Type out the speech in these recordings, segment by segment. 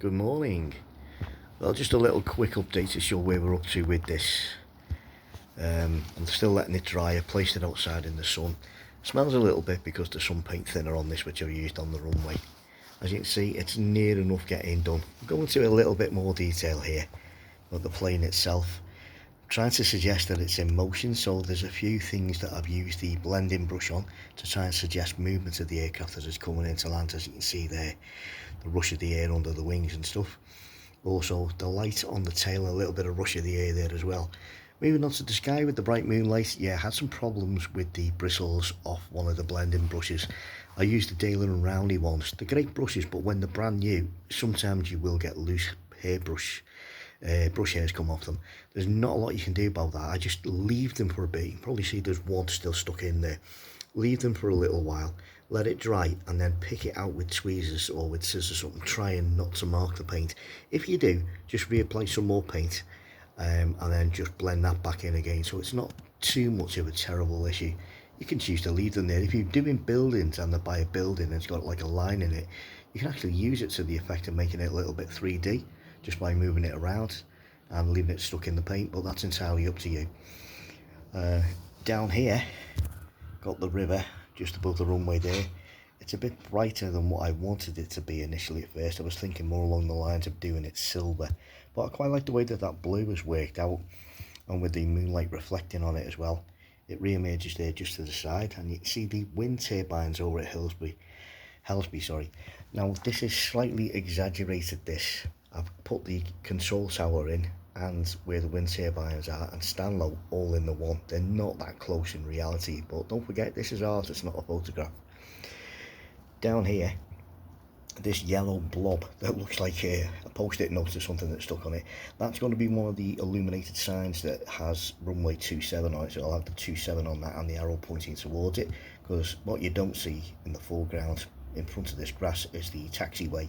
Good morning. Well, just a little quick update to show where we're up to with this. I'm still letting it dry. I placed it outside in the sun. Smells a little bit because there's some paint thinner on this which I've used on the runway. As you can see, it's near enough getting done. I'm going into a little bit more detail here about the plane itself. I'm trying to suggest that it's in motion, so there's a few things that I've used the blending brush on to try and suggest movement of the aircraft as it's coming into land. As you can see there, the rush of the air under the wings and stuff. Also the light on the tail, a little bit of rush of the air there as well. Moving on to the sky with the bright moonlight, yeah, I had some problems with the bristles off one of the blending brushes. I used the Daler and Rowney ones. They're great brushes, but when they're brand new, sometimes you will get loose brush hairs come off them. There's not a lot you can do about that. I just leave them for a bit. You can probably see there's one still stuck in there. Leave them for a little while, let it dry, and then pick it out with tweezers or with scissors or something, trying not to mark the paint. If you do, just reapply some more paint and then just blend that back in again, so it's not too much of a terrible issue. You can choose to leave them there. If you're doing buildings and they buy a building and it's got like a line in it, you can actually use it to the effect of making it a little bit 3D just by moving it around and leaving it stuck in the paint, but that's entirely up to you. Down here, got the river just above the runway there. It's a bit brighter than what I wanted it to be initially at first. I was thinking more along the lines of doing it silver, but I quite like the way that that blue has worked out, and with the moonlight reflecting on it as well. It re-emerges there just to the side, and you can see the wind turbines over at Helsby, sorry. Now this is slightly exaggerated this. I've put the control tower in and where the wind turbines are and Stanlow all in the one. They're not that close in reality, but don't forget this is art, it's not a photograph. Down here, this yellow blob that looks like a post-it note or something that's stuck on it, that's going to be one of the illuminated signs that has runway 27 on it, so I'll have the 27 on that and the arrow pointing towards it, because what you don't see in the foreground in front of this grass is the taxiway,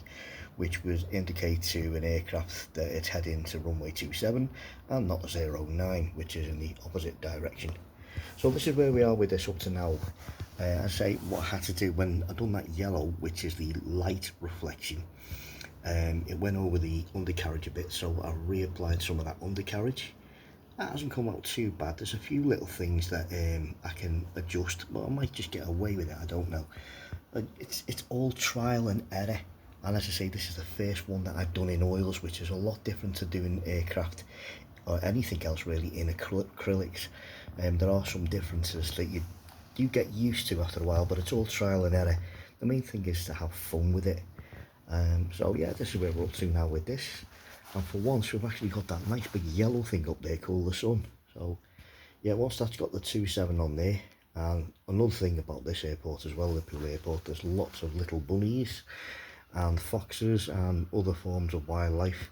which would indicate to an aircraft that it's heading to runway 27 and not the 09, which is in the opposite direction. So this is where we are with this up to now. I say what I had to do when I done that yellow, which is the light reflection, it went over the undercarriage a bit, so I reapplied some of that undercarriage. That hasn't come out too bad. There's a few little things that I can adjust, but I might just get away with it, I don't know. It's all trial and error, and as I say, this is the first one that I've done in oils, which is a lot different to doing aircraft or anything else really in acrylics. There are some differences that you do get used to after a while, but it's all trial and error. The main thing is to have fun with it. So yeah, this is where we're up to now with this, and for once we've actually got that nice big yellow thing up there called the sun. So yeah, once that's got the 27 on there. And another thing about this airport as well, Liverpool Airport, there's lots of little bunnies and foxes and other forms of wildlife,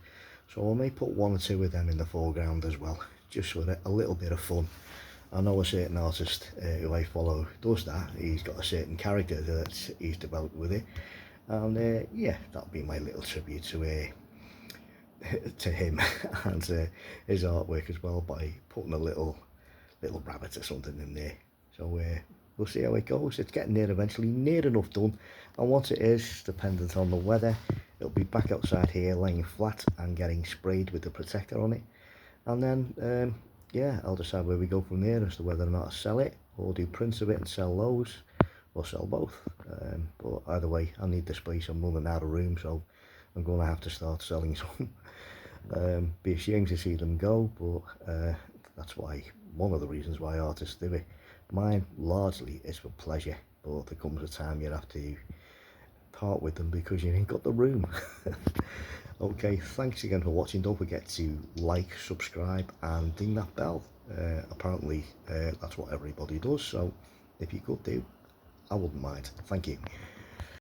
so I may put one or two of them in the foreground as well, just for a little bit of fun. I know a certain artist who I follow does that. He's got a certain character that he's developed with it, and yeah, that'll be my little tribute to him and his artwork as well, by putting a little rabbit or something in there. So we'll see how it goes. It's getting there eventually, near enough done, and once it is, dependent on the weather, it'll be back outside here laying flat and getting sprayed with the protector on it, and then yeah, I'll decide where we go from there as to whether or not I sell it or do prints of it and sell those, or sell both. But either way, I need the space. I'm running out of room, so I'm going to have to start selling some. Be ashamed to see them go, but that's why, one of the reasons why artists do it. Mine largely is for pleasure, but there comes a time you have to part with them because you ain't got the room. Okay, thanks again for watching. Don't forget to like, subscribe and ding that bell. Apparently that's what everybody does, so if you could do, I wouldn't mind. Thank you.